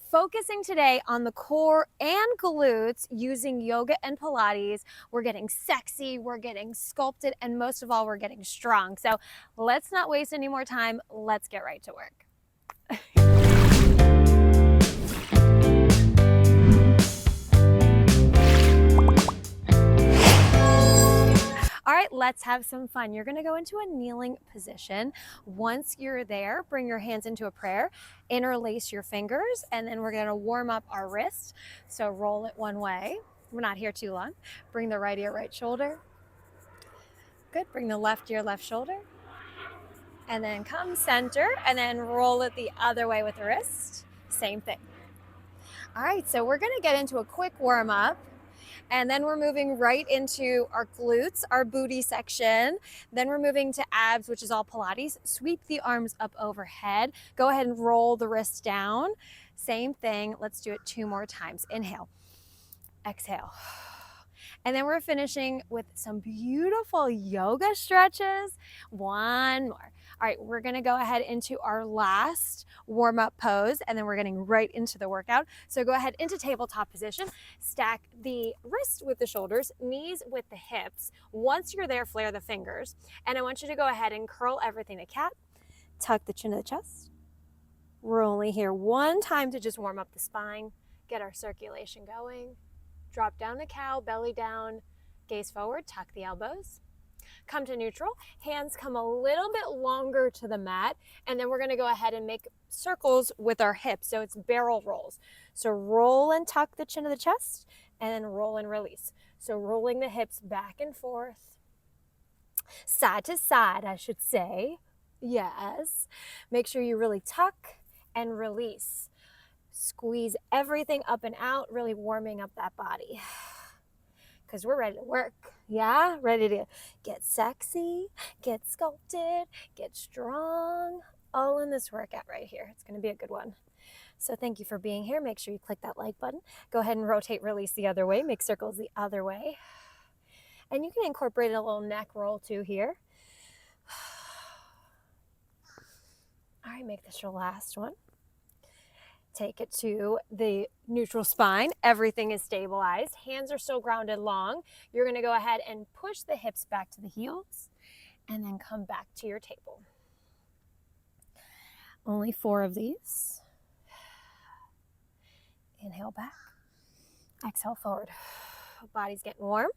focusing today on the core and glutes using yoga and Pilates. We're getting sexy, we're getting sculpted, and most of all, we're getting strong. So let's not waste any more time. Let's get right to work. All right, let's have some fun. You're gonna go into a kneeling position. Once you're there, bring your hands into a prayer, interlace your fingers, and then we're gonna warm up our wrist. So roll it one way. We're not here too long. Bring the right to your right shoulder. Good, bring the left to your left shoulder. And then come center, and then roll it the other way with the wrist. Same thing. All right, so we're gonna get into a quick warm up. And then we're moving right into our glutes, our booty section. Then we're moving to abs, which is all Pilates. Sweep the arms up overhead. Go ahead and roll the wrists down. Same thing. Let's do it 2 more times. Inhale, exhale. And then we're finishing with some beautiful yoga stretches. 1 more. All right, we're gonna go ahead into our last warm-up pose, and then we're getting right into the workout. So go ahead into tabletop position, stack the wrists with the shoulders, knees with the hips. Once you're there, flare the fingers. And I want you to go ahead and curl everything to cat, tuck the chin of the chest. We're only here 1 time to just warm up the spine, get our circulation going. Drop down to cow, belly down, gaze forward, tuck the elbows. Come to neutral, hands come a little bit longer to the mat, and then we're gonna go ahead and make circles with our hips, so it's barrel rolls. So roll and tuck the chin of the chest, and then roll and release. So rolling the hips back and forth, side to side, I should say. Yes. Make sure you really tuck and release. Squeeze everything up and out, really warming up that body. Because we're ready to work. Yeah, ready to get sexy, get sculpted, get strong, all in this workout right here. It's going to be a good one. So thank you for being here. Make sure you click that like button. Go ahead and rotate, release the other way. Make circles the other way. And you can incorporate a little neck roll too here. All right, make this your last one. Take it to the neutral spine. Everything is stabilized. Hands are still grounded long. You're going to go ahead and push the hips back to the heels and then come back to your table. Only 4 of these. Inhale back. Exhale forward. Body's getting warm.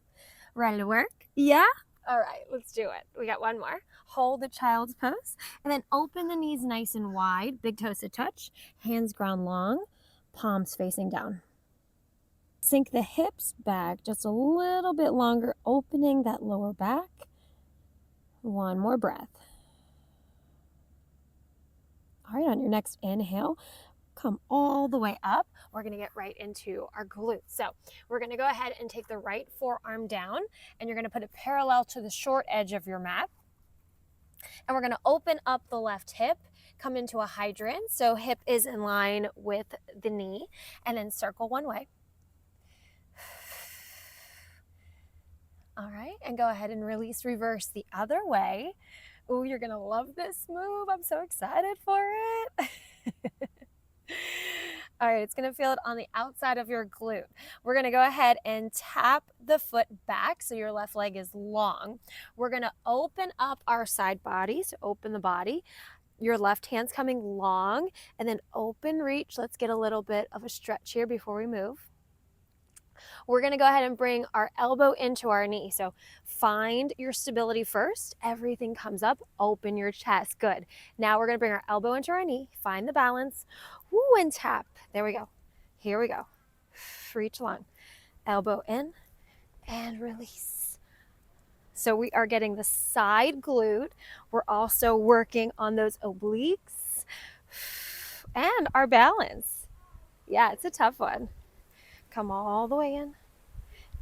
Ready to work? Yeah? All right, let's do it. We got 1 more. Hold the child's pose, and then open the knees nice and wide, big toes to touch, hands ground long, palms facing down. Sink the hips back just a little bit longer, opening that lower back. 1 more breath. All right, on your next inhale, come all the way up. We're going to get right into our glutes. So we're going to go ahead and take the right forearm down, and you're going to put it parallel to the short edge of your mat. And we're going to open up the left hip, come into a hydrant. So hip is in line with the knee, and then circle 1 way. All right, and go ahead and release, reverse the other way. Ooh, you're going to love this move. I'm so excited for it. All right, it's going to feel it on the outside of your glute. We're going to go ahead and tap the foot back so your left leg is long. We're going to open up our side body, so open the body. Your left hand's coming long, and then open reach. Let's get a little bit of a stretch here before we move. We're going to go ahead and bring our elbow into our knee. So find your stability first. Everything comes up. Open your chest. Good. Now we're going to bring our elbow into our knee. Find the balance. Woo, and tap. There we go. Here we go. Reach long. Elbow in and release. So we are getting the side glute. We're also working on those obliques and our balance. Yeah, it's a tough one. Come all the way in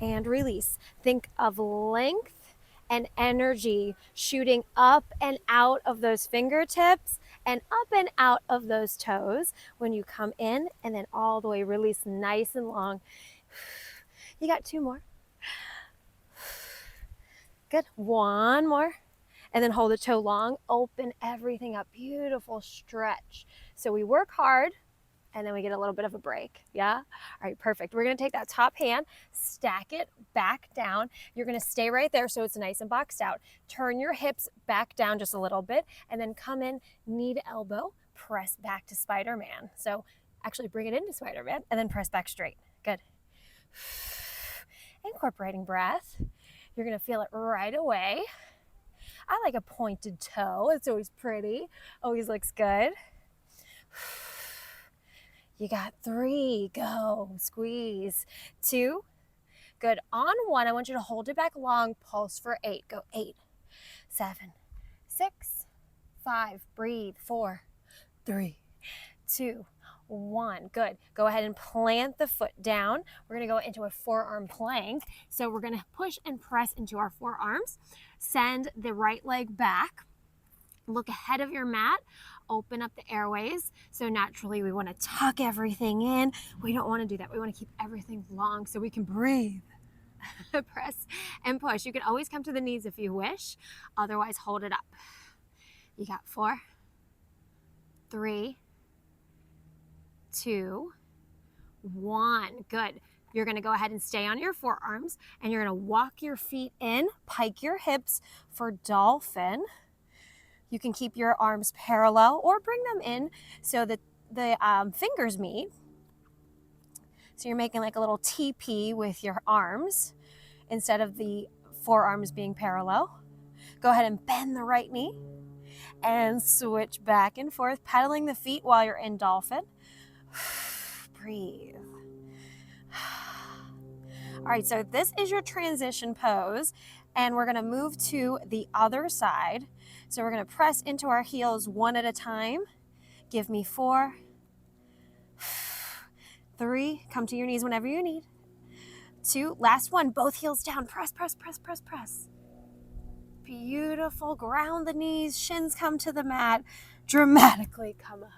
and release. Think of length and energy shooting up and out of those fingertips and up and out of those toes when you come in, and then all the way release nice and long. You got 2 more. Good. 1 more. And then hold the toe long, open everything up. Beautiful stretch. So we work hard and then we get a little bit of a break. Yeah? All right, perfect. We're gonna take that top hand, stack it back down. You're gonna stay right there so it's nice and boxed out. Turn your hips back down just a little bit, and then come in knee to elbow, press back to Spider-Man. So actually bring it into Spider-Man, and then press back straight. Good. Incorporating breath. You're gonna feel it right away. I like a pointed toe. It's always pretty, always looks good. You got 3, go, squeeze. 2, good. On 1, I want you to hold it back long, pulse for 8, go 8, 7, 6, 5, breathe, 4, 3, 2, 1, good. Go ahead and plant the foot down. We're gonna go into a forearm plank. So we're gonna push and press into our forearms. Send the right leg back. Look ahead of your mat, open up the airways. So naturally we want to tuck everything in. We don't want to do that. We want to keep everything long so we can breathe. Press and push. You can always come to the knees if you wish. Otherwise, hold it up. You got 4, 3, 2, 1. Good. You're going to go ahead and stay on your forearms, and you're going to walk your feet in, pike your hips for dolphin. You can keep your arms parallel or bring them in so that the fingers meet. So you're making like a little TP with your arms instead of the forearms being parallel. Go ahead and bend the right knee and switch back and forth, pedaling the feet while you're in dolphin. Breathe. All right, so this is your transition pose, and we're gonna move to the other side. So we're gonna press into our heels one at a time. Give me 4, 3, come to your knees whenever you need. 2, last one, both heels down, press, press, press, press, press. Beautiful, ground the knees, shins come to the mat, dramatically come up.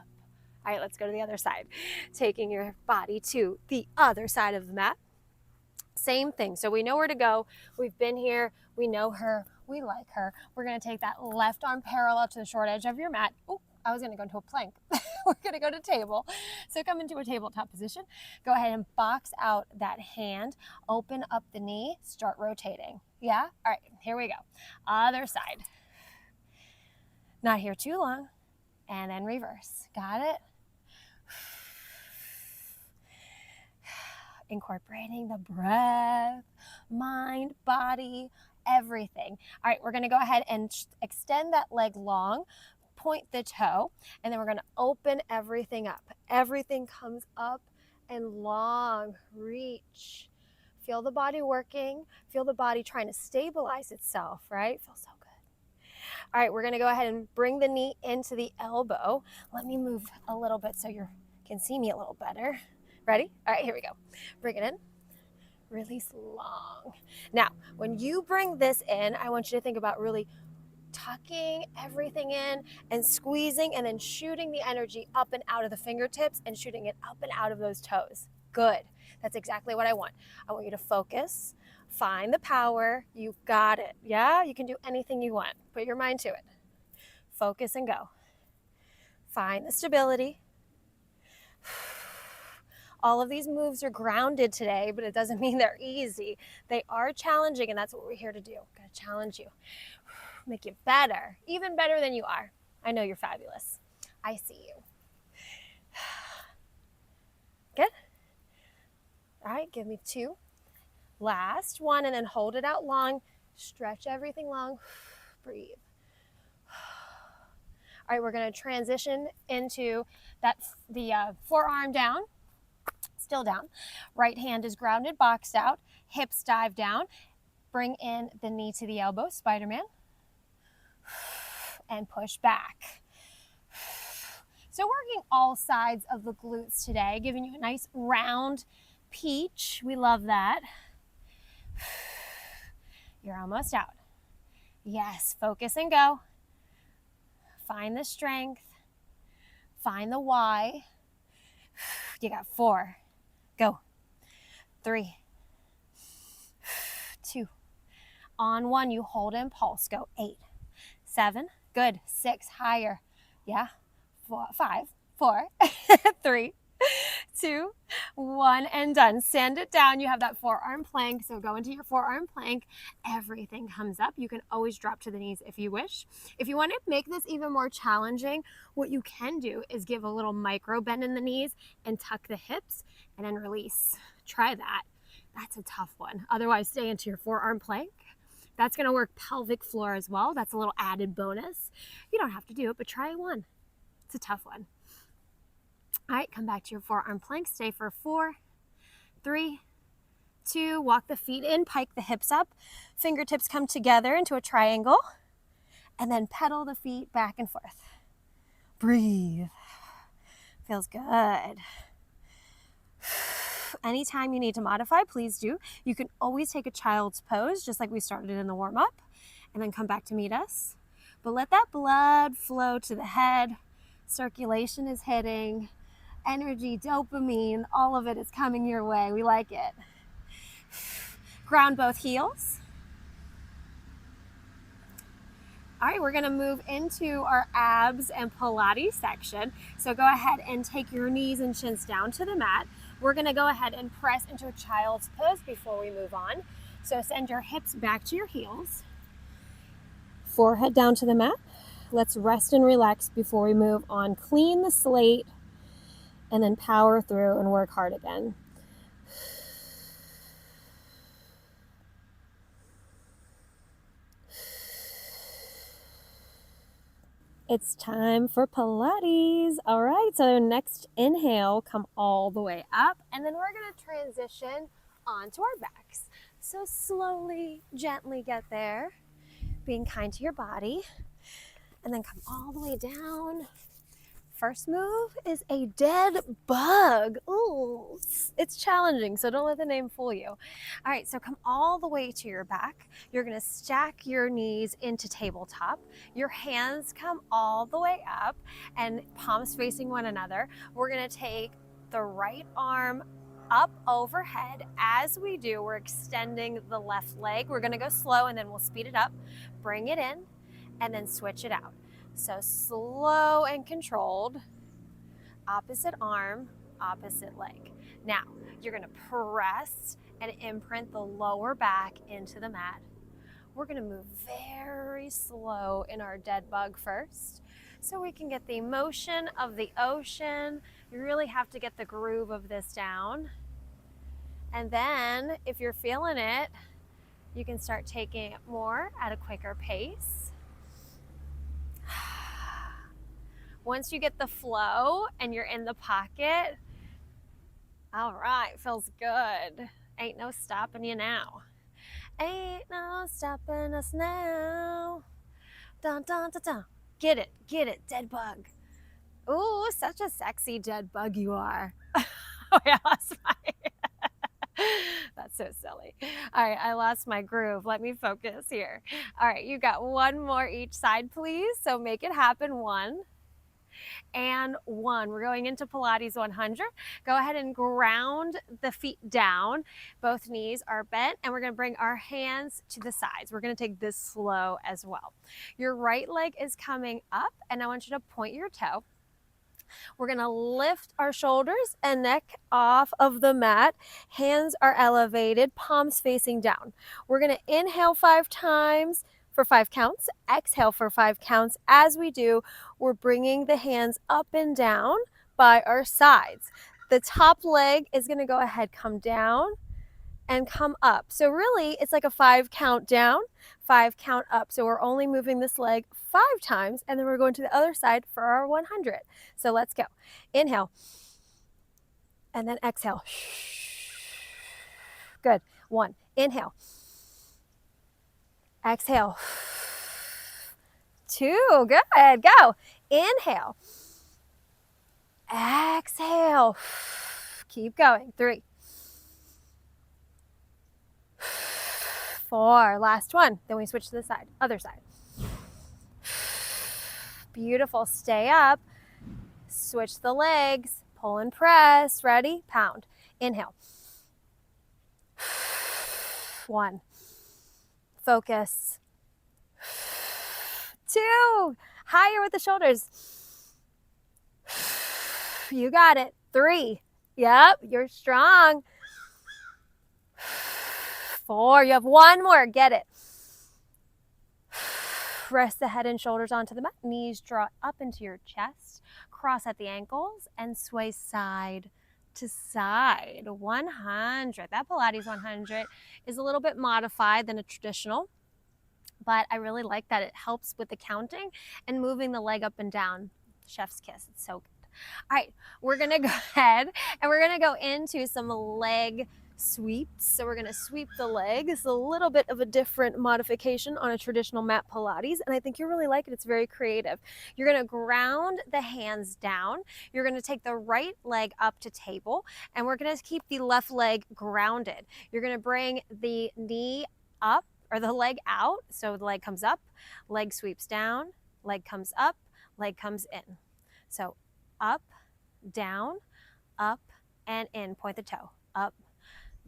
All right, let's go to the other side. Taking your body to the other side of the mat. Same thing, so we know where to go. We've been here, we know her, we like her. We're gonna take that left arm parallel to the short edge of your mat. Oh, I was gonna go into a plank. We're gonna go to table. So come into a tabletop position. Go ahead and box out that hand, open up the knee, start rotating. Yeah? All right, here we go. Other side. Not here too long. And then reverse. Got it? Incorporating the breath, mind, body, everything. All right, we're gonna go ahead and extend that leg long, point the toe, and then we're gonna open everything up. Everything comes up and long, reach. Feel the body working, feel the body trying to stabilize itself, right? Feels so good. All right, we're gonna go ahead and bring the knee into the elbow. Let me move a little bit so you can see me a little better. Ready? All right, here we go. Bring it in, release long. Now, when you bring this in, I want you to think about really tucking everything in and squeezing and then shooting the energy up and out of the fingertips and shooting it up and out of those toes. Good. That's exactly what I want. I want you to focus, find the power. You got it. Yeah, you can do anything you want. Put your mind to it. Focus and go. Find the stability. All of these moves are grounded today, but it doesn't mean they're easy. They are challenging, and that's what we're here to do. We're gonna challenge you, make you better, even better than you are. I know you're fabulous. I see you. Good? All right, give me 2. Last one, and then hold it out long. Stretch everything long. Breathe. All right, we're gonna transition into the forearm down. Still down. Right hand is grounded, boxed out. Hips dive down. Bring in the knee to the elbow, Spider-Man. And push back. So working all sides of the glutes today, giving you a nice round peach. We love that. You're almost out. Yes, focus and go. Find the strength. Find the why. You got 4. Go. 3, 2. On 1, you hold and pulse. Go. 8, 7. Good. 6. Higher. Yeah. 5, 4, 3, 2, 1, and done. Sand it down. You have that forearm plank. So go into your forearm plank. Everything comes up. You can always drop to the knees if you wish. If you want to make this even more challenging, what you can do is give a little micro bend in the knees and tuck the hips and then release. Try that. That's a tough one. Otherwise, stay into your forearm plank. That's going to work pelvic floor as well. That's a little added bonus. You don't have to do it, but try one. It's a tough one. All right, come back to your forearm plank. Stay for 4, 3, 2. Walk the feet in, pike the hips up. Fingertips come together into a triangle. And then pedal the feet back and forth. Breathe. Feels good. Anytime you need to modify, please do. You can always take a child's pose, just like we started in the warm-up, and then come back to meet us. But let that blood flow to the head. Circulation is hitting. Energy, dopamine, all of it is coming your way. We like it. Ground both heels. All right, we're gonna move into our abs and Pilates section. So go ahead and take your knees and shins down to the mat. We're gonna go ahead and press into a child's pose before we move on. So send your hips back to your heels. Forehead down to the mat. Let's rest and relax before we move on. Clean the slate and then power through and work hard again. It's time for Pilates. All right, so next inhale, come all the way up, and then we're gonna transition onto our backs. So slowly, gently get there, being kind to your body, and then come all the way down. First move is a dead bug. Ooh, it's challenging, so don't let the name fool you. All right, so come all the way to your back. You're gonna stack your knees into tabletop. Your hands come all the way up and palms facing one another. We're gonna take the right arm up overhead. As we do, we're extending the left leg. We're gonna go slow and then we'll speed it up. Bring it in and then switch it out. So slow and controlled, opposite arm, opposite leg. Now, you're gonna press and imprint the lower back into the mat. We're gonna move very slow in our dead bug first, so we can get the motion of the ocean. You really have to get the groove of this down. And then, if you're feeling it, you can start taking it more at a quicker pace. Once you get the flow and you're in the pocket, all right, feels good. Ain't no stopping you now. Ain't no stopping us now. Dun, dun, dun, dun. Get it, dead bug. Ooh, such a sexy dead bug you are. Oh, I lost my... That's so silly. All right, I lost my groove. Let me focus here. All right, you got one more each side, please. So make it happen. 1 and 1. We're going into Pilates 100. Go ahead and ground the feet down. Both knees are bent, and we're going to bring our hands to the sides. We're going to take this slow as well. Your right leg is coming up, and I want you to point your toe. We're gonna lift our shoulders and neck off of the mat. Hands are elevated, palms facing down. We're gonna inhale 5 times for 5 counts, exhale for 5 counts. As we do, we're bringing the hands up and down by our sides. The top leg is gonna go ahead, come down and come up. So really, it's like a 5 count down, 5 count up. So we're only moving this leg 5 times, and then we're going to the other side for our 100. So let's go. Inhale, and then exhale. Good. 1. Inhale. Exhale. 2. Good. Go. Inhale. Exhale. Keep going. 3. 4. Last one. Then we switch to the side. Other side. Beautiful. Stay up. Switch the legs. Pull and press. Ready? Pound. Inhale. 1. Focus. 2. Higher with the shoulders. You got it. 3. Yep, you're strong. 4, you have 1 more, get it. Rest the head and shoulders onto the mat, knees draw up into your chest, cross at the ankles, and sway side to side. 100. That Pilates 100 is a little bit modified than a traditional, but I really like that it helps with the counting and moving the leg up and down. Chef's kiss, it's so good. All right, we're gonna go ahead and we're gonna go into some leg sweeps. So we're gonna sweep the leg. It's a little bit of a different modification on a traditional mat Pilates, and I think you really like it. It's very creative. You're gonna ground the hands down. You're gonna take the right leg up to table, and we're gonna keep the left leg grounded. You're gonna bring the knee up or the leg out. So the leg comes up, leg sweeps down, leg comes up, leg comes in. So up, down, up, and in. Point the toe. Up,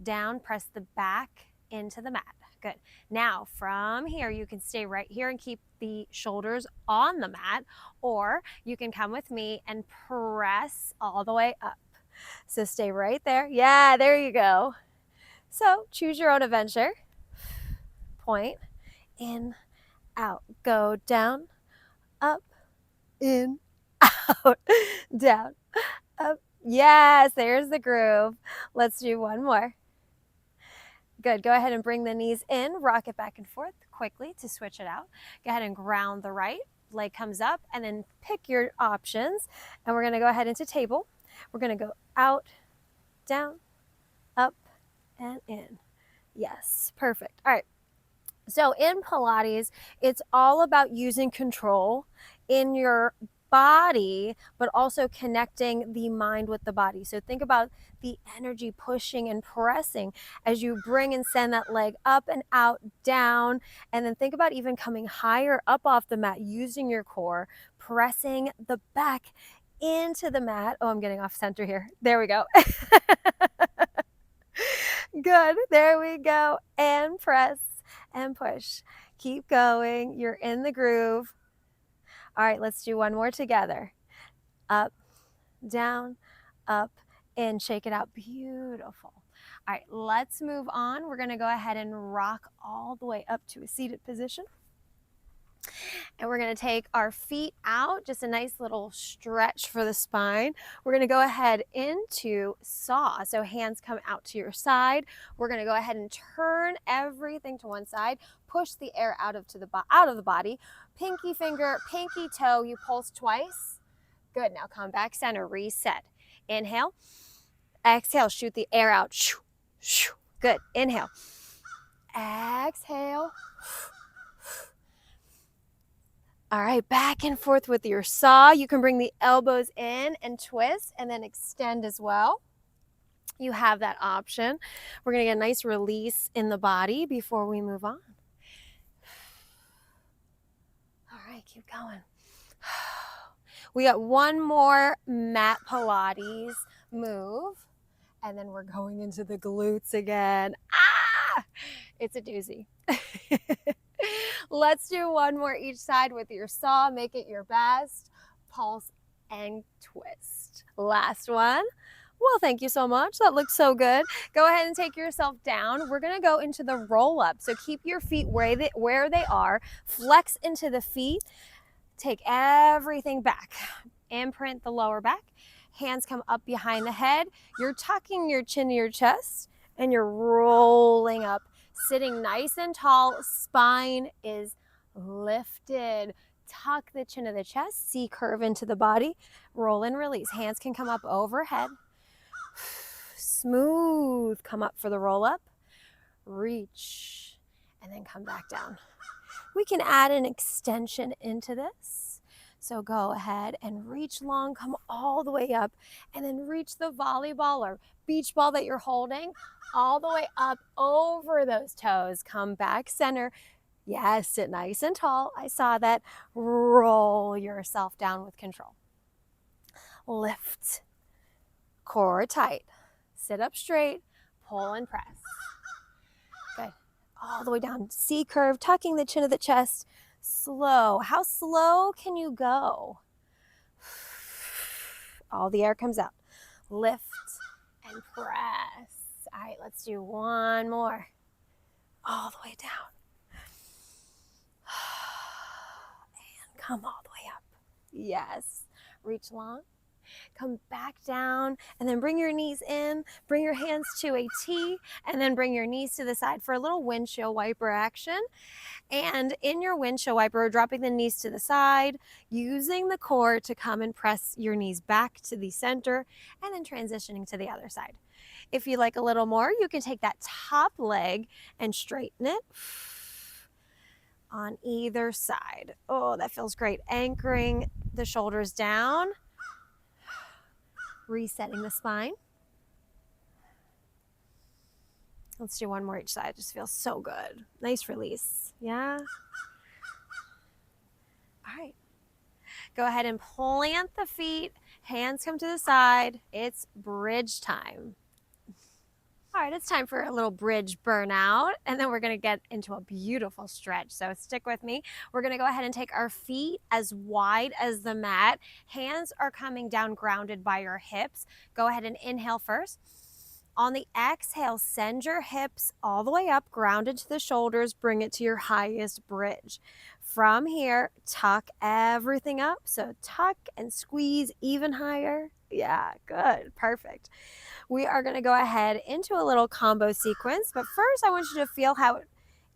down, press the back into the mat. Good. Now from here, you can stay right here and keep the shoulders on the mat, or you can come with me and press all the way up. So stay right there. Yeah, there you go. So choose your own adventure. Point, in, out. Go down, up, in, out, down, up. Yes, there's the groove. Let's do 1 more. Good. Go ahead and bring the knees in, rock it back and forth quickly to switch it out. Go ahead and ground the right, leg comes up, and then pick your options. And we're going to go ahead into table. We're going to go out, down, up, and in. Yes, perfect. All right. So in Pilates, it's all about using control in your body, but also connecting the mind with the body. So think about the energy pushing and pressing as you bring and send that leg up and out, down, and then think about even coming higher up off the mat, using your core, pressing the back into the mat. Oh, I'm getting off center here. There we go. Good. There we go. And press and push. Keep going. You're in the groove. All right, let's do 1 more together. Up, down, up, in. Shake it out. Beautiful. All right, let's move on. We're going to go ahead and rock all the way up to a seated position. And we're going to take our feet out, just a nice little stretch for the spine. We're going to go ahead into saw. So hands come out to your side. We're going to go ahead and turn everything to one side. Push the air out of the body. Pinky finger, pinky toe. You pulse twice. Good. Now come back center. Reset. Inhale. Exhale. Shoot the air out. Good. Inhale. Exhale. All right, back and forth with your saw. You can bring the elbows in and twist and then extend as well. You have that option. We're going to get a nice release in the body before we move on. All right, keep going. We got 1 more mat Pilates move, and then we're going into the glutes again. It's a doozy. Let's do 1 more each side with your saw. Make it your best. Pulse and twist. Last one. Well, thank you so much. That looks so good. Go ahead and take yourself down. We're going to go into the roll up. So keep your feet where they are. Flex into the feet. Take everything back. Imprint the lower back. Hands come up behind the head. You're tucking your chin to your chest and you're rolling up. Sitting nice and tall, spine is lifted. Tuck the chin of the chest, C curve into the body, roll and release. Hands can come up overhead. Smooth, come up for the roll up, reach, and then come back down. We can add an extension into this. So go ahead and reach long, come all the way up, and then reach the volleyball or beach ball that you're holding all the way up over those toes. Come back center. Yes, sit nice and tall. I saw that. Roll yourself down with control. Lift. Core tight. Sit up straight. Pull and press. Good. All the way down. C curve, tucking the chin of the chest. Slow. How slow can you go? All the air comes out. Lift let's do one more. All the way down. And come all the way up. Yes. Reach long. Come back down and then bring your knees in. Bring your hands to a T and then bring your knees to the side for a little windshield wiper action. And in your windshield wiper, dropping the knees to the side, using the core to come and press your knees back to the center and then transitioning to the other side. If you like a little more, you can take that top leg and straighten it on either side. Oh, that feels great. Anchoring the shoulders down, resetting the spine. Let's do one more each side. It just feels so good. Nice release. Yeah. All right. Go ahead and plant the feet. Hands come to the side. It's bridge time. All right, it's time for a little bridge burnout, and then we're going to get into a beautiful stretch. So stick with me. We're going to go ahead and take our feet as wide as the mat. Hands are coming down grounded by your hips. Go ahead and inhale first. On the exhale, send your hips all the way up, grounded to the shoulders. Bring it to your highest bridge. From here, tuck everything up. So tuck and squeeze even higher. Yeah, good. Perfect. We are going to go ahead into a little combo sequence. But first, I want you to feel how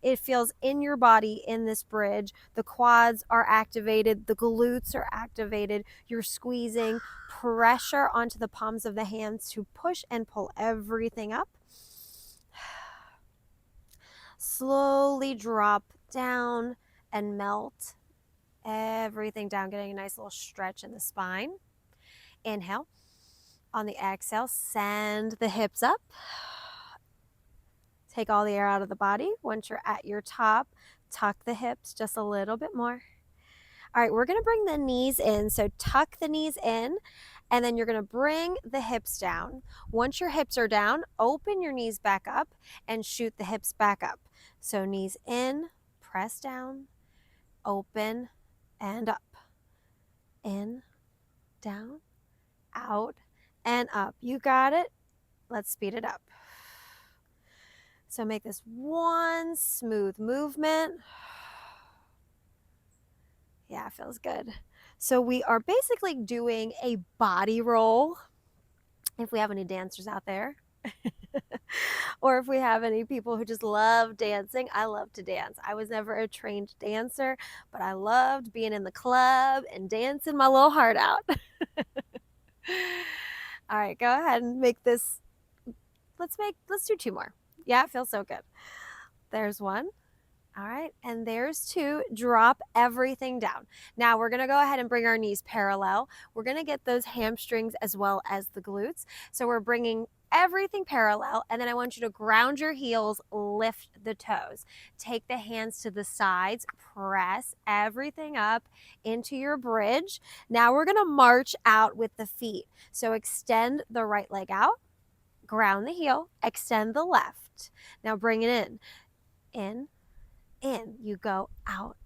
it feels in your body in this bridge. The quads are activated. The glutes are activated. You're squeezing pressure onto the palms of the hands to push and pull everything up. Slowly drop down and melt everything down, getting a nice little stretch in the spine. Inhale. On the exhale, send the hips up. Take all the air out of the body. Once you're at your top, tuck the hips just a little bit more. All right, we're going to bring the knees in. So tuck the knees in, and then you're going to bring the hips down. Once your hips are down, open your knees back up and shoot the hips back up. So knees in, press down, open, and up. In, down, out, and up. You got it. Let's speed it up. So make this one smooth movement. Yeah, it feels good. So we are basically doing a body roll. If we have any dancers out there, or if we have any people who just love dancing. I love to dance. I was never a trained dancer, but I loved being in the club and dancing my little heart out. All right, go ahead and make this. Let's do two more. Yeah, it feels so good. There's one. All right, and there's two. Drop everything down. Now we're going to go ahead and bring our knees parallel. We're going to get those hamstrings as well as the glutes. So we're bringing everything parallel, and then I want you to ground your heels, lift the toes. Take the hands to the sides, press everything up into your bridge. Now we're going to march out with the feet. So extend the right leg out, ground the heel, extend the left. Now bring it in. You go out.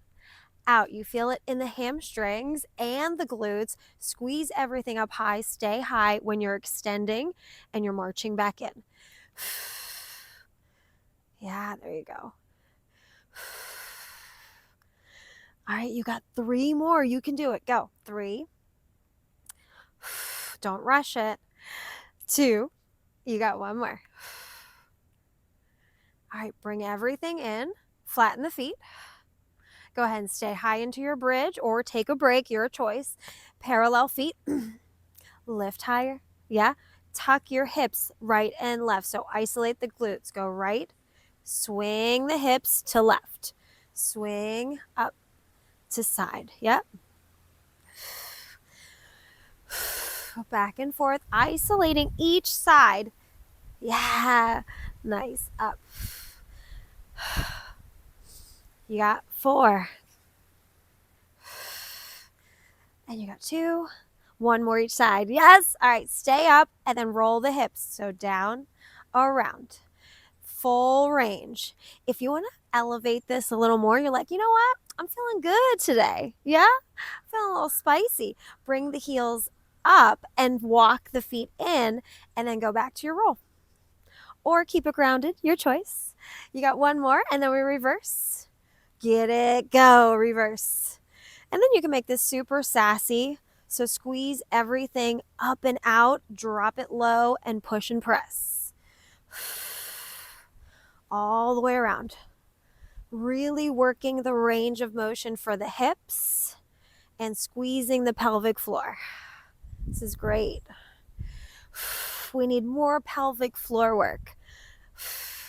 You feel it in the hamstrings and the glutes. Squeeze everything up high. Stay high when you're extending and you're marching back in. Yeah, there you go. All right, you got three more. You can do it. Go. 3. Don't rush it. 2. You got one more. All right, bring everything in. Flatten the feet. Go ahead and stay high into your bridge or take a break, your choice. Parallel feet. Lift higher. Yeah. Tuck your hips right and left. So isolate the glutes. Go right. Swing the hips to left. Swing up to side. Yep. Back and forth. Isolating each side. Yeah. Nice. Up. You got 4. And you got 2. One more each side. Yes. All right. Stay up and then roll the hips. So down, around. Full range. If you want to elevate this a little more, you're like, you know what? I'm feeling good today. Yeah? I'm feeling a little spicy. Bring the heels up and walk the feet in and then go back to your roll. or keep it grounded, your choice. You got one more, and then we reverse. Get it, go, reverse. And then you can make this super sassy. So squeeze everything up and out, drop it low, and push and press. All the way around. Really working the range of motion for the hips and squeezing the pelvic floor. This is great. We need more pelvic floor work.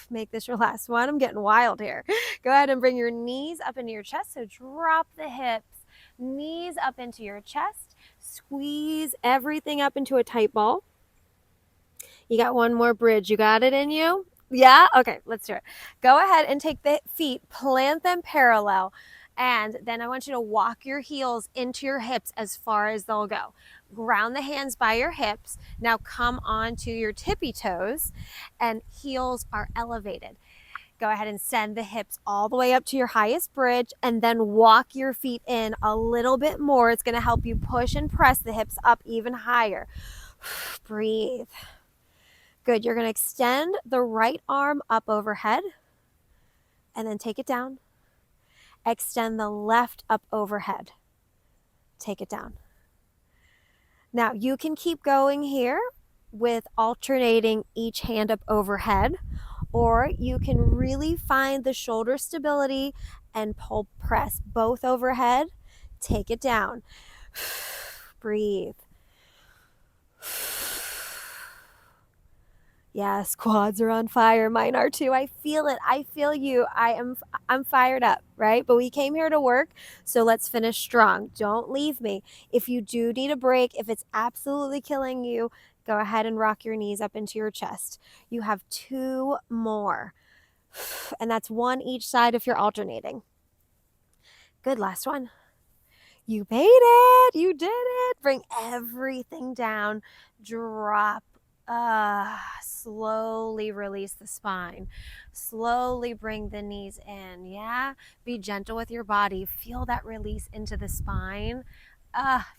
Make this your last one. I'm getting wild here. Go ahead and bring your knees up into your chest. So drop the hips, knees up into your chest. Squeeze everything up into a tight ball. You got one more bridge. You got it in you? Yeah? Okay, let's do it. Go ahead and take the feet, plant them parallel. And then I want you to walk your heels into your hips as far as they'll go. Ground the hands by your hips. Now come onto your tippy toes and heels are elevated. Go ahead and send the hips all the way up to your highest bridge and then walk your feet in a little bit more. It's going to help you push and press the hips up even higher. Breathe. Good. You're going to extend the right arm up overhead and then take it down. Extend the left up overhead. Take it down. Now you can keep going here with alternating each hand up overhead, or you can really find the shoulder stability and pull press both overhead. Take it down. Breathe. Yes, quads are on fire. Mine are too. I feel it. I feel you. I'm fired up, right? But we came here to work, so let's finish strong. Don't leave me. If you do need a break, if it's absolutely killing you, go ahead and rock your knees up into your chest. You have 2 more. And that's 1 each side if you're alternating. Good, last one. You made it. You did it. Bring everything down. Drop. Slowly release the spine. Slowly bring the knees in. Yeah. Be gentle with your body. Feel that release into the spine.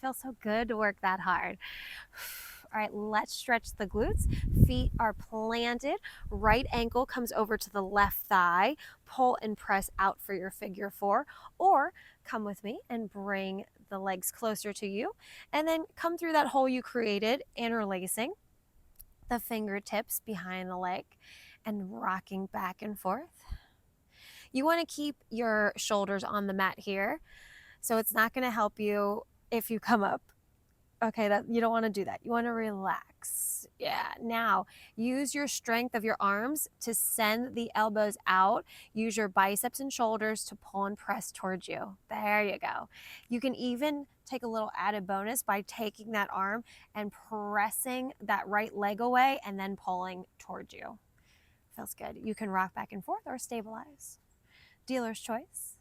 Feels so good to work that hard. All right, let's stretch the glutes. Feet are planted. Right ankle comes over to the left thigh. Pull and press out for your figure 4. Or come with me and bring the legs closer to you. And then come through that hole you created, interlacing the fingertips behind the leg and rocking back and forth. You want to keep your shoulders on the mat here. So it's not going to help you if you come up. Okay, that you don't want to do that. You want to relax. Yeah. Now, use your strength of your arms to send the elbows out. Use your biceps and shoulders to pull and press towards you. There you go. You can even take a little added bonus by taking that arm and pressing that right leg away and then pulling towards you. Feels good. You can rock back and forth or stabilize. Dealer's choice.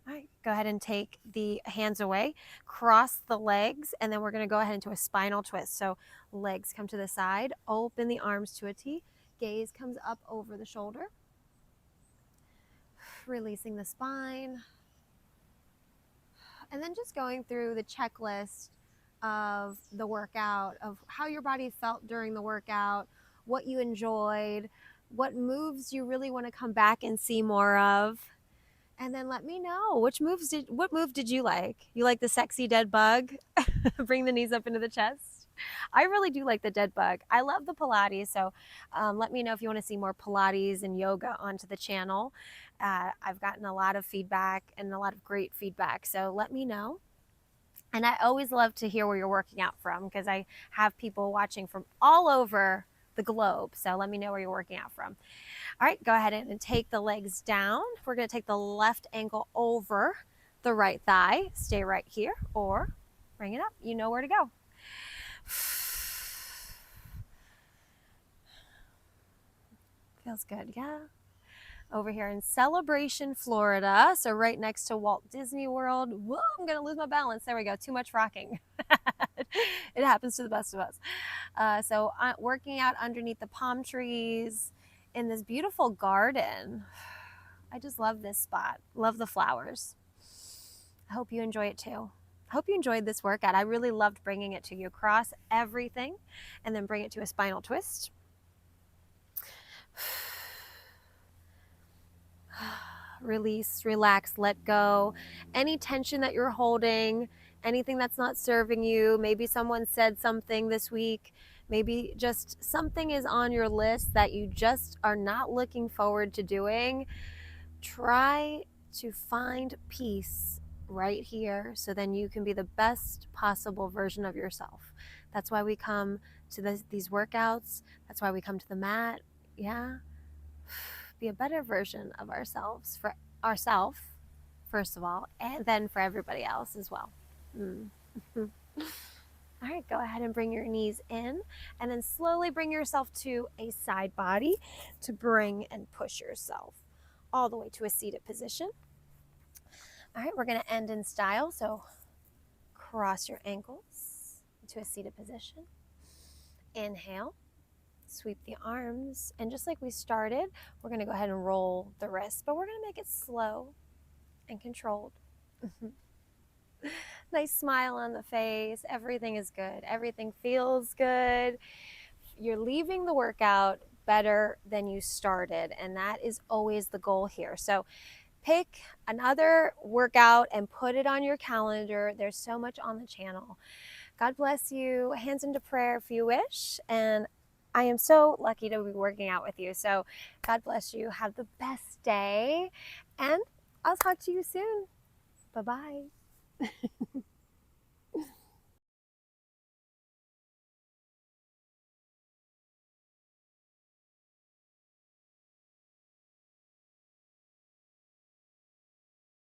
All right, go ahead and take the hands away, cross the legs, and then we're going to go ahead into a spinal twist. So legs come to the side, open the arms to a T, gaze comes up over the shoulder, releasing the spine, and then just going through the checklist of the workout, of how your body felt during the workout, what you enjoyed, what moves you really want to come back and see more of. And then let me know what move did you like? You like the sexy dead bug? Bring the knees up into the chest. I really do like the dead bug. I love the Pilates. So let me know if you want to see more Pilates and yoga onto the channel. I've gotten a lot of feedback and a lot of great feedback. So let me know. And I always love to hear where you're working out from because I have people watching from all over the globe. So let me know where you're working out from. All right, go ahead and take the legs down. We're going to take the left ankle over the right thigh. Stay right here or bring it up. You know where to go. Feels good, yeah? Over here in Celebration, Florida. So right next to Walt Disney World. Whoa, I'm going to lose my balance. There we go. Too much rocking. It happens to the best of us. So working out underneath the palm trees in this beautiful garden. I just love this spot. Love the flowers. I hope you enjoy it too. Hope you enjoyed this workout. I really loved bringing it to you. Cross everything and then bring it to a spinal twist. Release, relax, let go. Any tension that you're holding, anything that's not serving you. Maybe someone said something this week. Maybe just something is on your list that you just are not looking forward to doing. Try to find peace right here so then you can be the best possible version of yourself. That's why we come to these workouts. That's why we come to the mat. Yeah. Be a better version of ourselves, for ourselves, first of all, and then for everybody else as well. All right, go ahead and bring your knees in and then slowly bring yourself to a side body to bring and push yourself all the way to a seated position. All right, we're going to end in style. So cross your ankles into a seated position. Inhale, sweep the arms, and just like we started, we're going to go ahead and roll the wrists, but we're going to make it slow and controlled. Nice smile on the face. Everything is good. Everything feels good. You're leaving the workout better than you started, and that is always the goal here. So pick another workout and put it on your calendar. There's so much on the channel. God bless you. Hands into prayer if you wish. And I am so lucky to be working out with you. So God bless you. Have the best day. And I'll talk to you soon. Bye-bye.